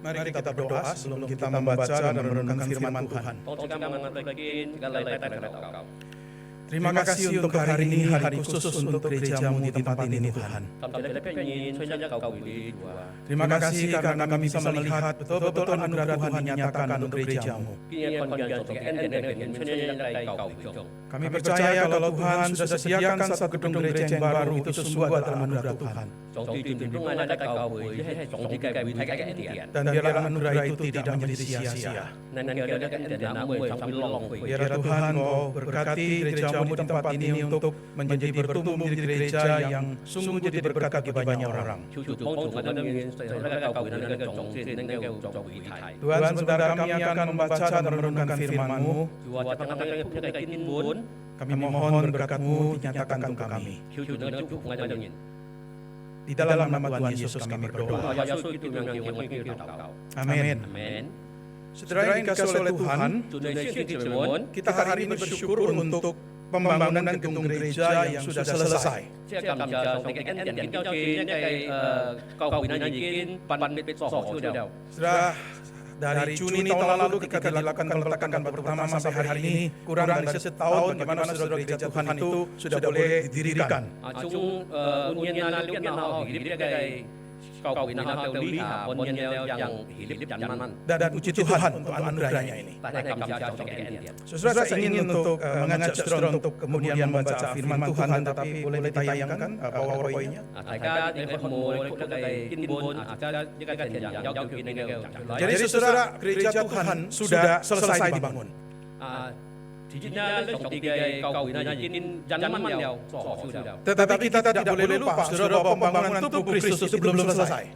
Mari kita berdoa sebelum kita membaca dan merenungkan firman Tuhan. Terima kasih untuk hari ini, hari khusus untuk gerejamu di tempat ini Tuhan. Terima kasih karena kami bisa melihat betul-betul anugerah Tuhan dinyatakan untuk gerejamu. Kami percaya kalau Tuhan sudah sediakan satu gedung gereja yang baru, itu sungguh adalah anugerah Tuhan. Dan biarlah anugerah itu tidak menjadi sia-sia. Biar Tuhan mau berkati gerejamu di tempat ini untuk menjadi bertumbuh menjadi gereja yang sungguh jadi berkat bagi banyak orang. Tuhan, sebentar kami akan membaca dan merenungkan firman-Mu. Kami mohon berkat-Mu dinyatakan untuk kami. Di dalam nama Tuhan Yesus kami berdoa. Amin. Saudara yang dikasihi oleh Tuhan, kita hari ini bersyukur untuk pembangunan gedung gereja yang sudah selesai. Sudah dari Juni tahun lalu ketika dilakukan peletakan batu pertama sampai hari ini kurang dari setahun bagaimana saudara gereja Tuhan itu sudah boleh didirikan. Dan puji Tuhan untuk anugerahnya ini. Saudara, saya ingin untuk mengajak saudara untuk kemudian membaca firman Tuhan, tetapi boleh ditayangkan PowerPoint-nya. Jadi saudara, gereja Tuhan sudah selesai dibangun. Tetapi kita tidak boleh lupa, saudara, bahwa pembangunan tubuh Kristus itu belum selesai.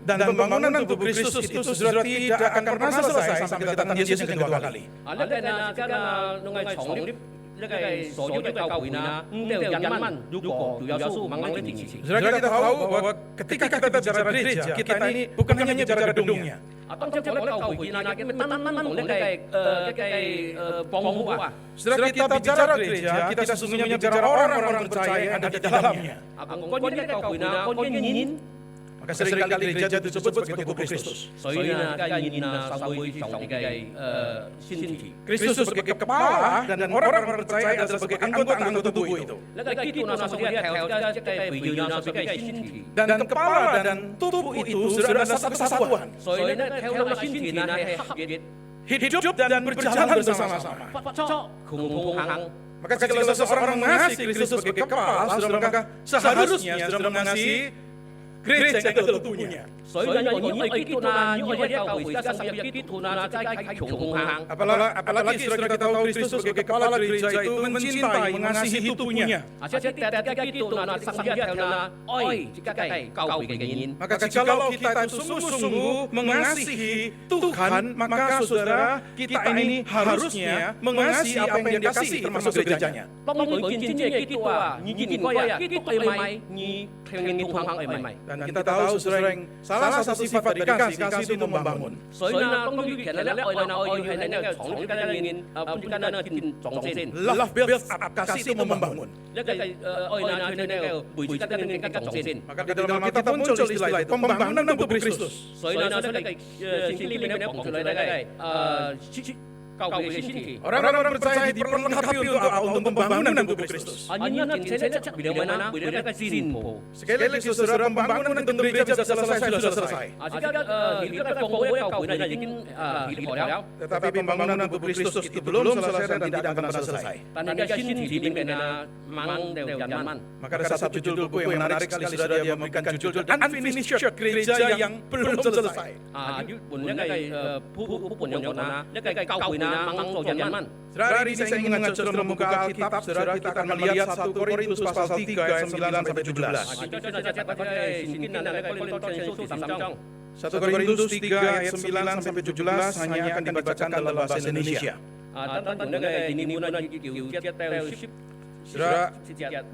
Dan pembangunan tubuh Kristus itu saudara tidak akan pernah selesai sampai kedatangan Yesus yang kedua kali. Saudara, kita tahu bahwa ketika kita bicara gereja, kita ini bukan hanya bicara gedungnya. Saudara, kita bicara gereja, kita sesungguhnya bicara orang-orang percaya yang ada di dalamnya. Maka seringkali gereja itu disebut sebagai tubuh Kristus. Kristus sebagai kepala dan orang-orang percaya adalah sebagai anggota-anggota tubuh itu. Dan kepala dan tubuh itu sudah ada satu kesatuan. Hidup dan berjalan bersama-sama. Maka jika seseorang mengasihi Kristus sebagai kepala, saudara, maka seharusnya saudara mengasihi gereja yang adalah tubuhnya. Apalagi saudara, kita tahu Kristus sebagai kepala gereja itu mencintai, mengasihi tubuhnya. Maka jikalau kita itu sungguh-sungguh mengasihi Tuhan, maka saudara, kita ini harusnya mengasihi apa yang Dia kasih, termasuk gerejanya. Dan kita tahu saudara, yang salah satu sifat dari kasih itu membangun. Love builds up, kasih itu membangun. Maka di dalam Alkitab muncul istilah itu, pembangunan tubuh Kristus. Orang-orang percaya diperlengkapi untuk pembangunan tubuh Kristus. Sekali lagi saudara, pembangunan gedung gereja bisa selesai, sudah selesai. Tetapi pembangunan tubuh Kristus itu belum selesai dan tidak akan pernah selesai. Maka ada satu judul buku yang menarik sekali, saudara, dia memberikan judul Unfinished Church, gereja yang belum selesai. Saudara, hari ini saya ingin mengajak saudara membuka Alkitab. Saudara, kita akan melihat 1 Korintus pasal 3 ayat 9 sampai 17. 1 Korintus 3 ayat 9 sampai 17 hanya akan dibacakan dalam bahasa Indonesia. Saudara,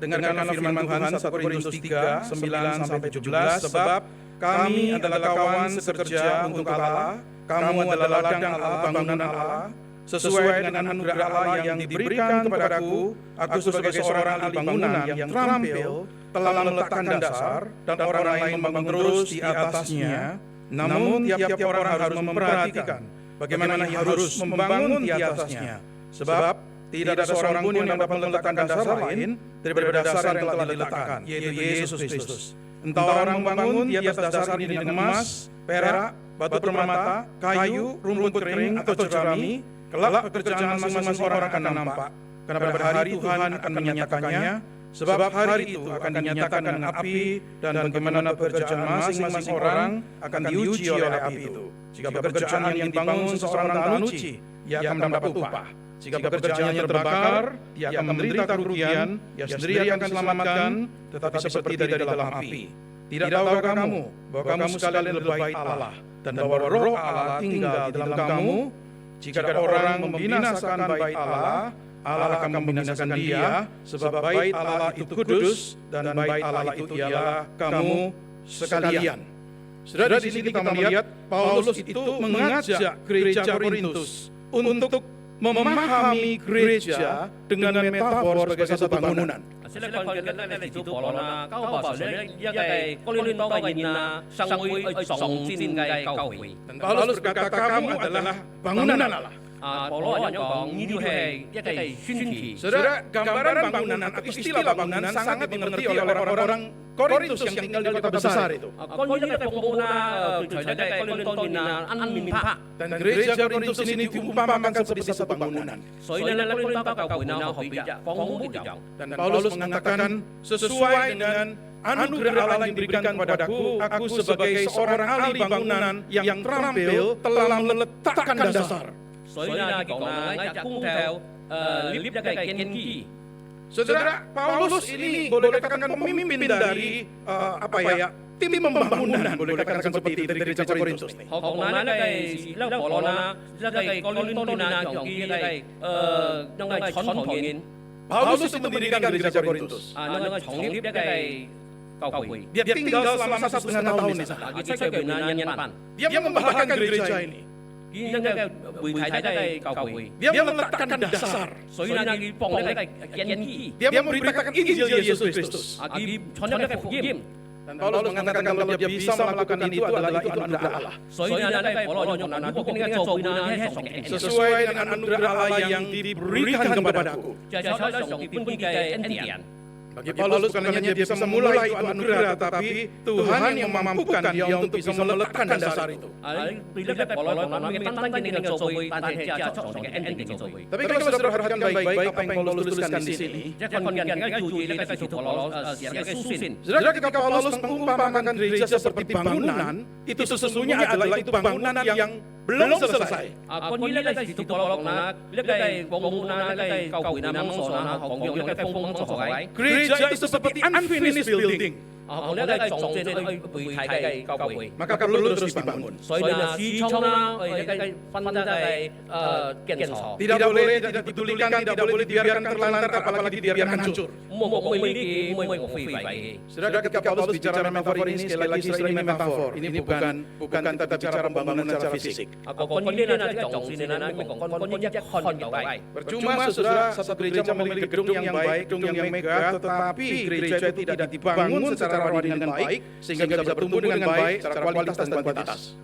dengarkanlah firman Tuhan 1 Korintus 3, 9 sampai 17. Sebab kami adalah kawan sekerja untuk Allah, kamu adalah ladang Allah, bangunan Allah. sesuai dengan anugerah Allah yang diberikan kepadaku, aku sebagai seorang ahli bangunan yang terampil telah meletakkan dasar dan orang lain membangun terus di atasnya. Namun tiap-tiap orang harus memperhatikan bagaimana ia harus membangun di atasnya. Sebab tidak ada seorang pun yang dapat meletakkan dasar lain daripada dasar yang telah diletakkan, yaitu Yesus Kristus. Entah orang membangun di atas dasar ini dengan emas, perak, batu permata, kayu, rumput kering, atau jerami, kelak pekerjaan masing-masing orang akan nampak. Karena pada hari Tuhan akan menyatakannya, sebab hari itu akan dinyatakan dengan api, dan bagaimana pekerjaan masing-masing orang akan diuji oleh api itu. Jika pekerjaan yang dibangun seseorang tak uji, ia akan mendapat upah. Jika pekerjaannya terbakar, ia akan menderita kerugian, ia sendiri akan diselamatkan, tetapi seperti dari dalam api. Tidak tahukah kamu bahwa kamu sekalian adalah bait Allah, dan bahwa Roh Allah tinggal di dalam kamu? Jika ada orang membinasakan bait Allah, Allah akan membinasakan dia, sebab bait Allah itu kudus, dan bait Allah itu ialah kamu sekalian. Saudara, di sini kita melihat Paulus itu mengajak gereja Korintus untuk memahami gereja dengan metafor sebagai satu bangunan. Sila con cái này thì chú bỏ là cao bảo sila ya kay kolin to kay na sangui ay song sin kay cao hui. Dan Paulus berkata kamu adalah bangunan Allah. Paulo yang kong itu hay ya kay shinti. Saudara, gambaran bangunan atau istilah bangunan sangat dimengerti oleh orang-orang Korintus yang tinggal di kota besar itu. Kon ini kay pembuna kay kolin to na min pa. Dan gereja Korintus ini diumpamakan seperti satu bangunan. So ina na kolin to ka hui na hobi ja kong hobi ja. Dan Paulus mengatakan sesuai dengan anugerah Allah yang diberikan kepadaku, aku sebagai seorang ahli bangunan yang terampil telah meletakkan dasar. So ina kong na kung theo lip kay kenki. Saudara, Paulus ini boleh dikatakan pemimpin dari tim pembangunan, boleh dikatakan seperti itu dari gereja Korintus. Kong na kay sila Paulo na sila kay kolin to na kong kay nang kay chon thongin. Paulus itu mendirikan gereja Korintus. Nang chonglip kay cao hui. Dia tinggal selama 1,5 tahun di sana. Dia membahagakan gereja ini. Dia meletakkan dasar. Dia memberitakan Injil Yesus Kristus. Dan Paulus mengatakan kalau dia bisa melakukan itu adalah anugerah Allah. Sesuai dengan anugerah Allah yang diberikan kepadaku. Bagi Paulus bukan hanya dia bisa memulai itu anugerah, tetapi Tuhan yang memampukan dia untuk bisa meletakkan dasar itu. Tapi kalau saudara perhatikan baik-baik apa yang Paulus tuliskan di sini. Saudara, ketika Paulus mengumpamakan gereja seperti bangunan, itu sesungguhnya adalah itu bangunan yang belum selesai. Gereja itu seperti unfinished building. Maka perlu terus dibangun. Tidak boleh dipedulikan, tidak boleh dibiarkan terlantar, apalagi dibiarkan hancur. Saudara, ketika Paulus bicara metafor ini, sekali lagi ini metafor. Ini bukan tata cara pembangunan secara fisik. Percuma saudara, satu gereja memiliki gedung yang baik, gedung yang megah, tetapi gereja itu tidak dibangun secara rohani dengan baik, sehingga bisa bertumbuh dengan baik secara kualitas dan kuantitas.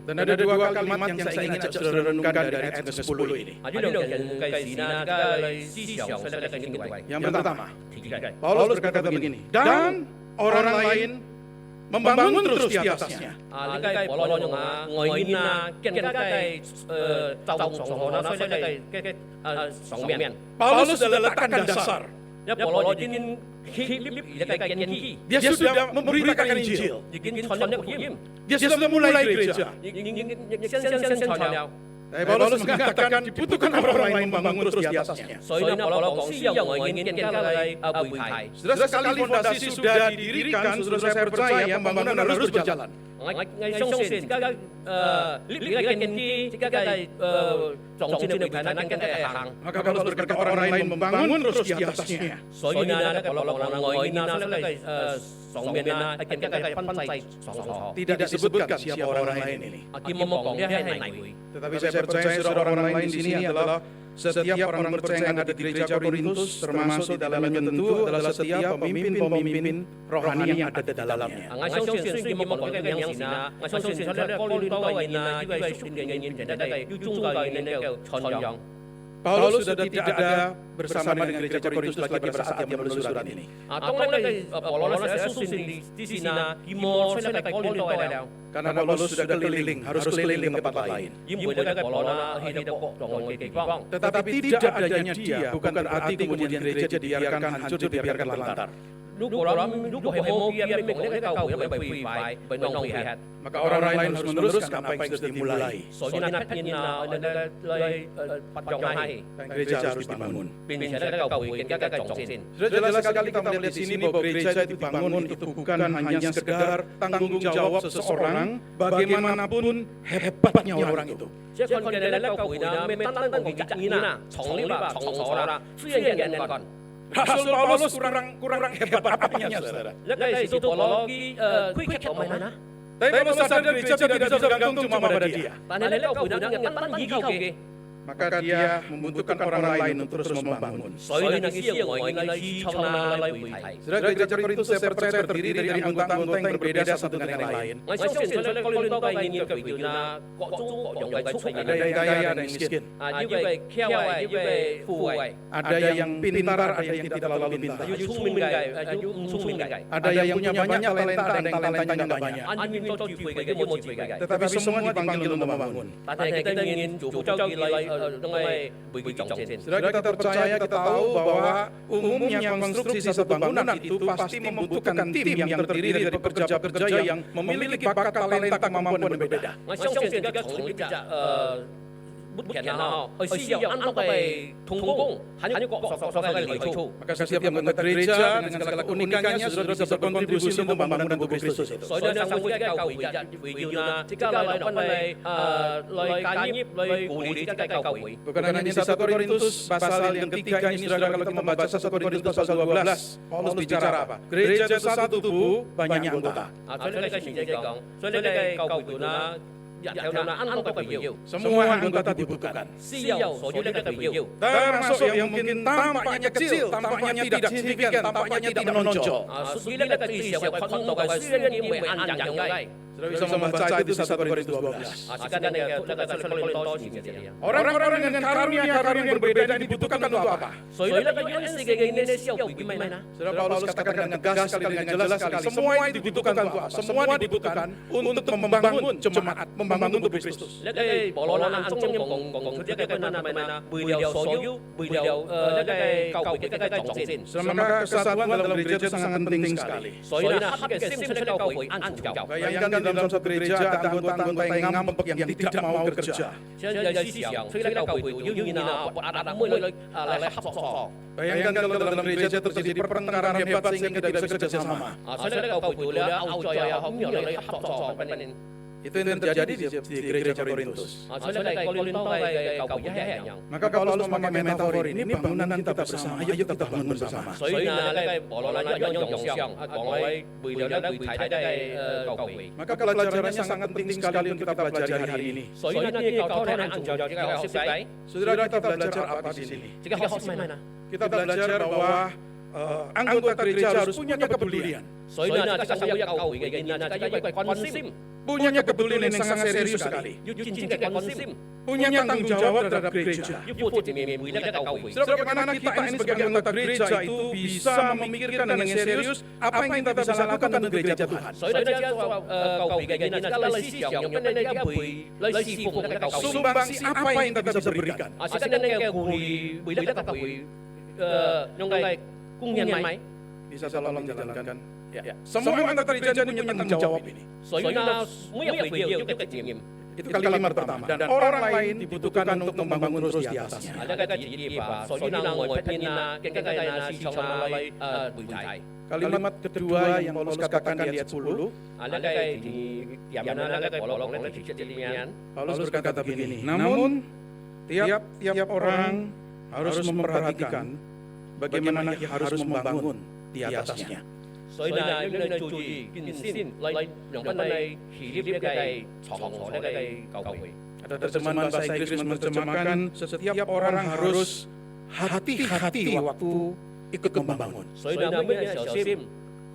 Dan ada dua kalimat yang saya ingin saudara renungkan dari ayat ke-10 ini. Yang pertama, Paulus berkata begini, dan orang lain membangun terus di atasnya. Paulus sudah letakkan dasar. Dia sudah memberitakan Injil. Dia sudah memulai gereja. Tapi Paulus mengatakan dibutuhkan orang lain membangun terus di atasnya. 所以呢，保羅講需要外面更加嘅會提。 Saudara, sekali fondasi sudah didirikan, saudara saya percaya pembangunan harus berjalan. 我相信而家呢個建基，而家嘅撞戰嘅會睇呢，更加係行。 Maka Paulus berkata orang lain membangun terus di atasnya. 所以呢，保羅講外面呢，上面呢，更加嘅分制上錯。 Tidak disebutkan siapa orang lain ini. 見冇講嘅係泥會。 Tetapi saya percaya saudara orang lain di sini adalah setiap orang percaya yang ada di gereja Korintus, termasuk di dalamnya tentu adalah setiap pemimpin-pemimpin rohani yang ada di dalamnya. 我相信雖然冇講嘅樣事啊，我相信喺哥林多嘅人啊，呢位屬靈嘅人都係要宗教嘅人嘅傳揚。 Paulus sudah tidak ada bersama dengan gereja Korintus lagi pada saat dia menulis surat ini. 當咧保羅咧寫書信之前啊，要冇出嚟哥林多嘅了。 Karena Paulus sudah keliling, harus keliling ke tempat lain. 因為咧保羅啦去到各種嘅地方。 Tetapi tidak adanya dia bukan berarti kemudian gereja dibiarkan hancur, dibiarkan lantar. 如果係冇嘅，明呢個教會咪會壞，咪浪費係。 Maka orang lain harus meneruskan apa yang sudah dimulai. 所以呢，畢竟啊，嚟拔種係， Dan gereja harus dibangun. 並且呢個教會更加嘅重先。 Sudah jelas sekali kita melihat di sini bahwa gereja itu dibangun itu bukan hanya sekedar tanggung jawab seseorang, bagaimanapun hebatnya orang itu. 即係看見你呢教會呢，咩單單同責任啊，從呢啦，從所啦，雖然人人幹。 Rasul Paulus kurang hebat apanya, saudara. 一係使徒保羅啲規矩同埋啦， Tapi Paulus sadar gereja tidak bisa bergantung cuma pada dia. 但係你呢教會呢，單單依靠嘅， Maka dia membutuhkan orang lain untuk terus membangun. 所以呢需要外面嘅支撐啦，嚟媒體。 Saudara, gereja Korintus saya percaya terdiri dari anggota-anggota yang berbeda satu dengan yang lain. 我相信所以呢，哥林多嘅人嘅培養啦，各種各樣嘅出 Ada yang kaya, ada yang miskin. 啊，要為巧慧，要為富慧， Ada yang pintar, ada yang tidak terlalu pintar. 要聰明嘅，要唔聰明嘅， Ada yang punya banyak talenta, ada yang talentanya nggak banyak. 按面多智慧嘅，有冇智慧嘅。 Tetapi semua dipanggil untuk membangun. 但係佢當然做福州嘅禮，當係會會撞先。 Saudara, kita percaya, kita tahu bahwa umumnya konstruksi satu bangunan itu pasti membutuhkan tim yang terdiri dari pekerja-pekerja yang memiliki bakat, talenta, kemampuan yang berbeda. 我相信而家同呢隻人啊，佢需要啱啱係同工，喺一個所嘅嚟操。 Maka setiap anggota gereja dengan segala keunikannya sudah bisa berkontribusi untuk pembangunan tubuh Kristus itu. 所以咧，上會嘅教會日會要啦，即刻來分嚟來間業來管理即刻教會。 Bukan hanya di 1 Korintus pasal yang ketiga ini, saudara, kalau kita membaca 1 Korintus pasal 12, Paulus bicara apa? Gereja itu satu tubuh, banyak anggota. 啊，所以呢個前者講，所以呢個教會度啦，有啦，啱啱都要， Semua anggota dibutuhkan. 需要所有呢個要。 Termasuk yang mungkin tampaknya kecil, tampaknya tidak signifikan, tampaknya tidak menonjol. 啊，屬於呢個對社會困到嘅雖然因為按人嘅。 Saudara bisa membaca itu di 1 Korintus 12. 啊，時間呢個出嚟多錢嘅嘢。 Orang-orang dengan karunia-karunia yang berbeda ini dibutuhkan untuk apa? 所以呢個恩賜嘅人呢，需要會點樣呢？ Saudara, Paulus katakan dengan tegas sekali, dengan jelas sekali. Semua itu dibutuhkan untuk apa? Semua dibutuhkan untuk membangun jemaat, membangun tubuh Kristus. 呢個保羅啦，中央講出一個困難係咪啊？為了所要，為了呢個教會嘅重先。 Maka kesatuan dalam gereja itu sangat penting sekali. 所以呢，黑嘅先出教會安全教。 Bayangkan di dalam satu gereja ada anggota-anggota yang ngambek, yang tidak mau kerja. 有思想，所以呢教會要然啊，唔會嚟合作。 Bayangkan kalau dalam gereja terjadi pertengkaran hebat sehingga tidak bisa kerja sama. 啊，所以呢教會咧後在啊，咁樣嚟合作。 Itu yang terjadi di gereja Korintus. 啊，所以呢哥林多嘅教會一樣。 Maka Paulus memakai metafor ini bangunan kita bersama. Ayo kita bangun bersama. 所以呢，呢個保羅啦一樣用上，講為為了呢會睇呢個教會。 Maka pelajarannya sangat penting sekali untuk kita pelajari hari ini. 所以呢，呢個教堂安全教呢個學識仔， Saudara, kita belajar apa di sini? 這個學識咩呢？ Kita belajar bahwa anggota gereja harus punya kepedulian. 所以呢，呢個每一教會嘅人呢，就因為關心， Punya kepedulian yang sangat serius sekali. 要真正嘅關心， Punya tanggung jawab terhadap gereja. 要負責面對呢個教會。 Saudara, bagaimana kita ini sebagai anggota gereja itu bisa memikirkan dengan serius apa yang kita bisa lakukan untuk gereja Tuhan. 所以呢，呢個教會嘅人呢，就嚟思想用緊呢一輩嚟侍奉呢個教會。 Sumbangsi apa yang kita bisa berikan? 啊，時間呢個會為呢個教會用嚟供應咪？ Bisa tolong dijalankan. Ya. Semua anggota gereja punya tanggung jawab ini. 所以呢，每一會要有一個責任。Itu kalimat pertama. Dan orang lain dibutuhkan untuk membangun terus di atasnya. Ada cái gì gì và所以呢我拼啊，跟cái呢市場啊嚟媒體。 Kalimat kedua yang Paulus katakan di ayat 10, Ada cái thì yang mana ada cái bolong nó chỉ demikian. Paulus berkata begini, namun tiap orang harus memperhatikan bagaimana ia harus membangun di atasnya. 所以呢，應該注意建先嚟用翻嚟起呢個床和呢個教會。 Ada terjemahan bahasa Inggris menerjemahkan setiap orang harus hati-hati waktu ikut membangun. 所以呢，每一小心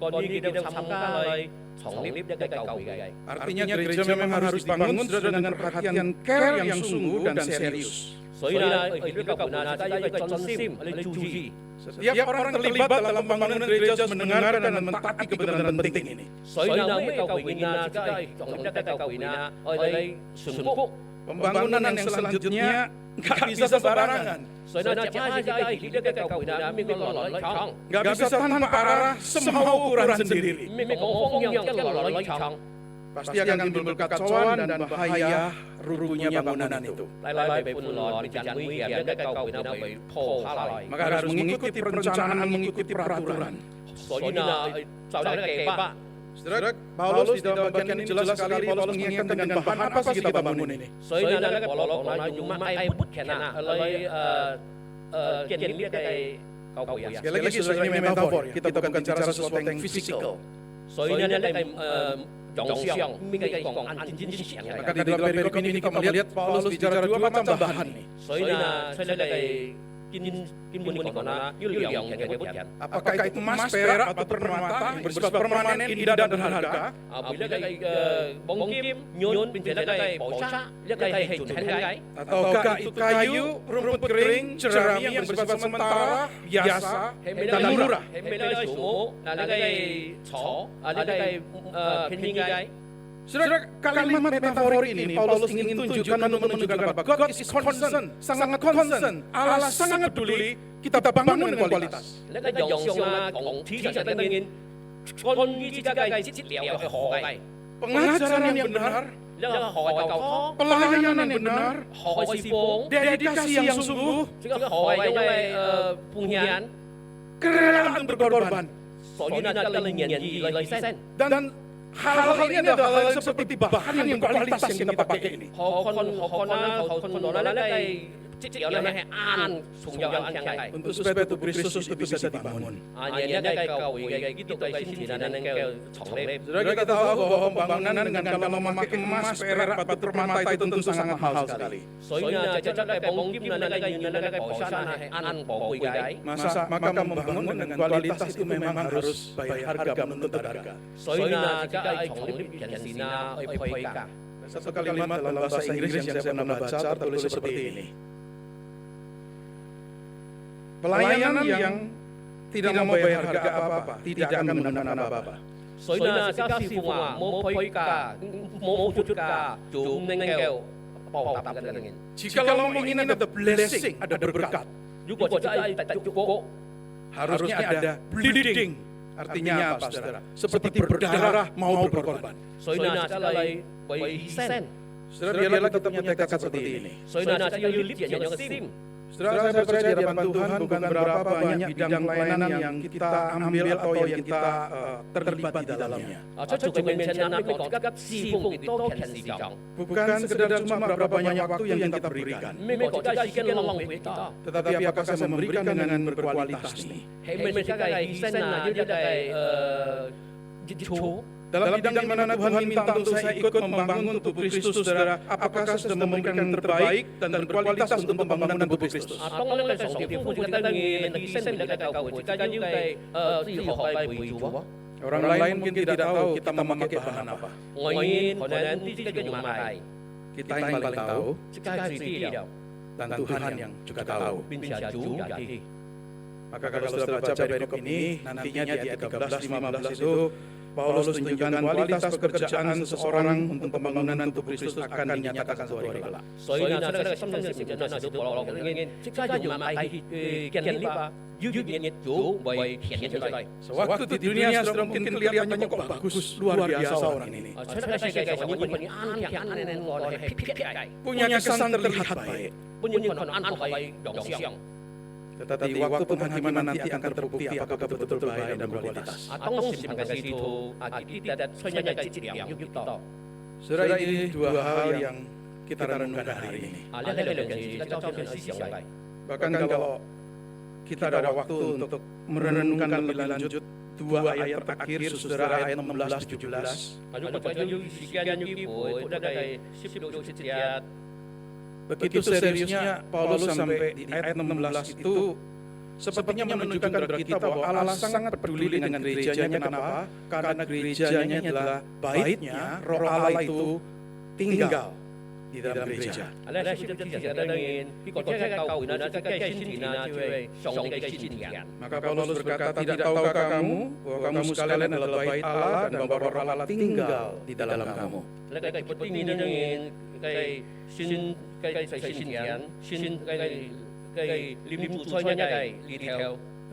關於佢哋參加嚟創立呢個教會嘅。 Artinya gereja memang harus dibangun dengan perhatian care yang sungguh dan serius. 所以呢，呢個教會呢，大家要專心嚟注意。 Setiap orang terlibat dalam pembangunan gereja mendengarkan dan mentaati kebenaran penting ini. 所以呢，咩教會呢，即係創立呢個教會呢，我哋順福。 Pembangunan yang selanjutnya nggak bisa sembarangan. 所以呢，接下來呢個教會呢，邊個來搶？ Nggak bisa tanpa arah semau ukuran sendiri. 咩講方向一來搶？ Pasti akan timbul kekacauan dan bahaya runtuhnya bangunan itu. 嚟被叛亂，被人會嘅一個教會呢，被破下來。 Maka harus mengikuti perencanaan, mengikuti peraturan. 所以呢，就呢個計劃。 Saudara, Paulus di dalam bagian ini jelas sekali Paulus mengingatkan dengan bahan apa sih kita bangun ini. 所以呢，呢個保羅講啦，用乜嘢不強啊，嚟建立呢個教會啊。 Sekali lagi saudara, ini metafor ya. Kita bukan bicara sesuatu yang fisikal. 所以呢，呢個用上咩嘅講按真正想嘅。 Maka di dalam perikop ini kita melihat Paulus bicara dua macam bahan nih. 所以呢，出嚟根本講啦，要兩樣嘅不強。 Apakah itu emas, perak, atau permata yang bersifat permanen, indah dan berharga? 啊，為呢個黃金、銀並且呢個寶石，呢個係存喺嘅。 Ataukah itu kayu, rumput kering, jerami yang bersifat sementara, biasa, dan murah? 係咪呢個樹木？嗱，呢個係草，啊，呢個係偏偏嘅。 Saudara, kalimat metafor ini Paulus ingin tunjukkan untuk menunjukkan bahwa God is concern, sangat concern, Allah sangat peduli kita bangun dengan kualitas. 呢個用上啊講體就當然關於自己嘅質量嘅學嘅， Pengajaran yang benar, 呢個學教科， pelayanan yang benar, 學事奉， dedikasi yang sungguh, 呢個學因為奉獻， kerelaan untuk berkorban. 所以呢，就令人意嚟犧牲。 Dan hal-hal ini adalah hal seperti bahan yang kualitas yang kita pakai ini. 學訓啦，學訓來呢係質量呢係啱從有啱嘅。 Untuk supaya tubuh Kristus itu bisa dibangun. 啊，人呢係教會嘅基督嘅先前能夠創立。 Saudara, kita tahu bahwa pembangunan dengan kalau memakai emas, perak, batu permata itu tentu sangat mahal sekali. 所以呢，就真係黃金呢，呢個呢個寶石呢係啱寶貴嘅。 Maka membangun dengan kualitas itu memang harus bayar harga, menuntut harga. 所以呢，而家係從呢人士呢去配價。 Satu kalimat dalam bahasa Inggris yang saya pernah baca tertulis seperti ini. Pelayanan yang tidak mau bayar harga apa-apa tidak akan menangkan apa-apa. 所以呢，家師傅話冇配價，冇付出價，就唔能夠報答嘅人。 Jikalau mau ingin ada blessing, ada berkat, 如果真係得祝福， harusnya ada bleeding. Artinya apa, saudara? Seperti berdarah mau berkorban. 所以呢，真係為犧牲。 Saudara, biarlah kita punya tekad seperti ini. 所以呢，就要立人有個心。 Saudara, saya percaya di hadapan Tuhan bukan berapa banyak bidang pelayanan yang kita ambil atau yang kita terlibat di dalamnya. 啊，出做面前呢，你講得侍奉亦都強時講， Bukan sekedar cuma berapa banyak waktu yang kita berikan. 咩講真係時間浪費幾多？ Tetapi apakah saya memberikan dengan berkualitas nih? 係咪真係犧牲啊？要真係接觸？ Dalam bidang mana Tuhan minta untuk saya ikut membangun tubuh Kristus, saudara, apakah saya sudah memberikan yang terbaik dan berkualitas untuk pembangunan tubuh Kristus? 啊，當然咧，上條夫子當然犧牲你嘅教會，而家要係自己學嚟為主喎。 Orang lain mungkin tidak tahu kita memakai bahan apa. 外面可能啲嘅用係 Kita yang paling tahu 即係自己有， dan Tuhan yang juga tahu. 變成主也知。 Maka kalau sudah baca perikop ini, nantinya di ayat 13-15 itu Paulus tunjukkan kualitas pekerjaan seseorang untuk pembangunan tubuh Kristus akan dinyatakan sebagai kelak. 所以呢，在這個心中成長呢，使到保羅嘅即刻用埋建立吧，要做為顯出來。 Sewaktu di dunia sudah mungkin kelihatannya kok bagus, luar biasa orang ini. 出嚟世界上揾本啲啱我哋係撇嘅， Punya kesan terlihat baik. 本人可能啱我係陽相。 Tetapi waktu penghakiman nanti akan terbukti apakah betul-betul baik dan berkualitas. 當時憑嘅使徒啲出一嘅質量要多。 Saudara, ini dua hal yang kita renungkan hari ini. 呢兩件事而家周邊思想嚟。 Bahkan kalau kita ada waktu untuk merenungkan lebih lanjut dua ayat terakhir, saudara, ayat 16-17. 如果要時間要機會，都係16-17。 Begitu seriusnya Paulus sampai di ayat 16 itu sepertinya menunjukkan kepada kita bahwa Allah sangat peduli dengan gerejanya. Kenapa? Karena gerejanya adalah baitnya, roh Allah itu tinggal di dalam gereja. Maka Paulus berkata, tidak tahukah kamu bahwa kamu sekalian adalah bait Allah dan bahwa roh Allah tinggal di dalam kamu.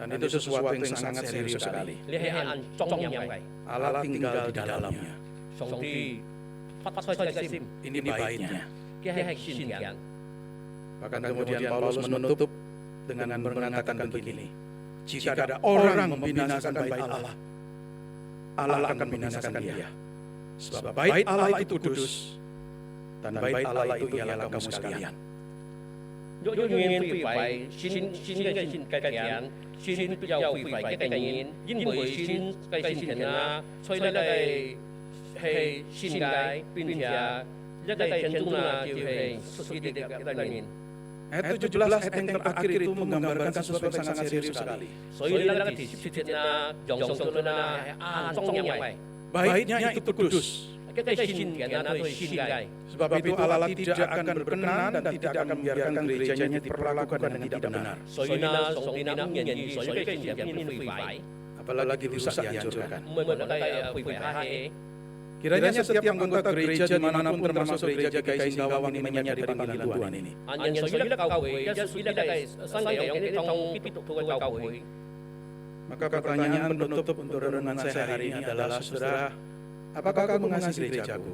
Dan itu sesuatu yang sangat serius sekali. Allah tinggal di dalamnya. Ini baitnya. Bahkan kemudian Paulus menutup dengan mengatakan begini, jika ada orang membinasakan bait Allah, Allah akan membinasakan dia. Sebab bait Allah itu kudus, dan bait Allah itu ialah kamu sekalian. Ayat 17 ayat yang terakhir itu menggambarkan sesuatu yang sangat serius sekali. Baitnya itu kudus. Sebab itu Allah tidak akan berkenan dan tidak akan membiarkan gerejanya diperlakukan dengan tidak benar. Apalagi rusak dihancurkan. Kiranya setiap anggota gereja dimanapun termasuk gereja GKI Singkawang ini menyadari panggilan Tuhan ini. Maka pertanyaan penutup untuk renungan saya hari ini adalah, saudara, apakah kamu mengasihi gerejaku?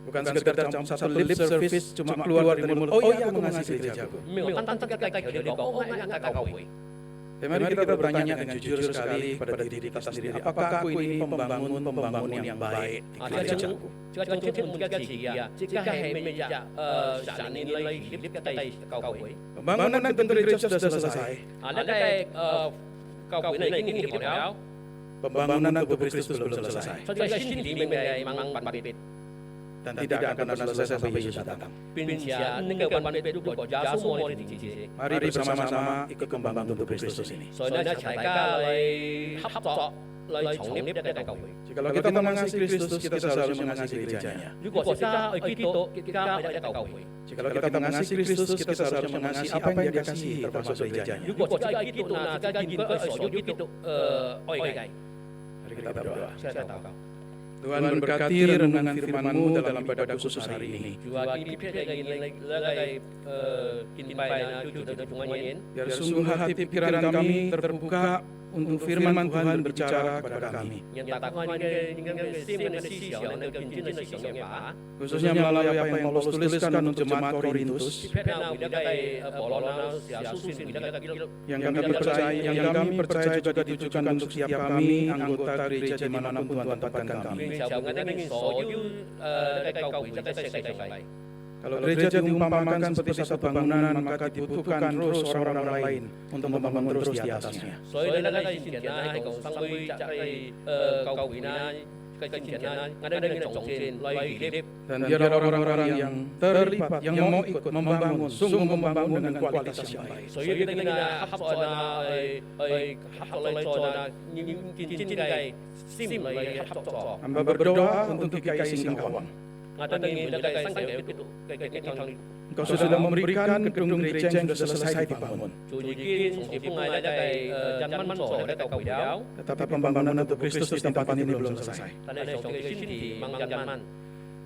Bukan sekedar cuma satu lip service, cuma keluar dari mulut, oh iya aku mengasihi gerejaku. Mari kita bertanya dengan jujur sekali pada diri kita sendiri, apakah aku ini pembangun yang baik di gerejaku? Pembangunan bentuk gereja sudah selesai. Pembangunan tubuh Kristus belum selesai. Dan tidak akan selesai sampai Yesus datang. Mari bersama-sama ikut membangun tubuh Kristus ini. Jikalau kita mengasihi Kristus, kita seharusnya mengasihi gerejanya. Jikalau kita mengasihi Kristus, kita seharusnya mengasihi apa yang Dia kasihi, termasuk gerejanya. Mari kita berdoa. Tuhan memberkati renungan firman-Mu dalam ibadah khusus hari ini. Biar sungguh hati pikiran kami terbuka untuk firman Tuhan berbicara kepada kami. Khususnya melalui apa yang Paulus tuliskan untuk jemaat Korintus. Yang kami percaya juga ditujukan untuk setiap kami, anggota gereja dimanapun Tuhan tempatkan kami. Kalau gereja diumpamakan seperti satu bangunan, maka dibutuhkan terus orang-orang lain untuk membangun terus di atasnya. Dan biar orang-orang yang terlibat, yang mau ikut membangun, sungguh membangun dengan kualitas yang baik. Hamba berdoa untuk GKI Singkawang. Engkau sudah memberikan gedung gereja yang sudah selesai dibangun. Chủ已經從風藝咧係人蚊座咧夠回有， Tetapi pembangunan untuk Kristus di tempat ini belum selesai. 但係從佢先至掹人蚊，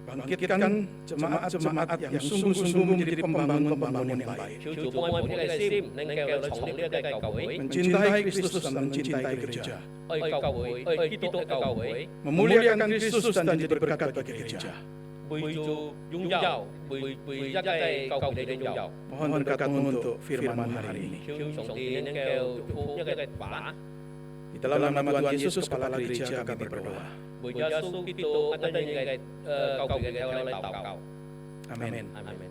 Bangkitkan jemaat-jemaat yang sungguh-sungguh menjadi pembangun-pembangun yang baik. 跳做幫我們呢個先，令佢哋從呢個教會， Mencintai Kristus dan mencintai gereja. 愛教會，愛基督嘅教會， Memuliakan Kristus dan jadi berkat bagi gereja. 會做擁有，會一係教會嘅擁有。 Mohon berkat-Mu untuk firman hari ini. 跳從啲呢個一個話， Di dalam nama Tuhan Yesus, Kepala Gereja, kami berdoa. 為耶穌基督一啲嘅教會嘅禱告。 Amin. Amin.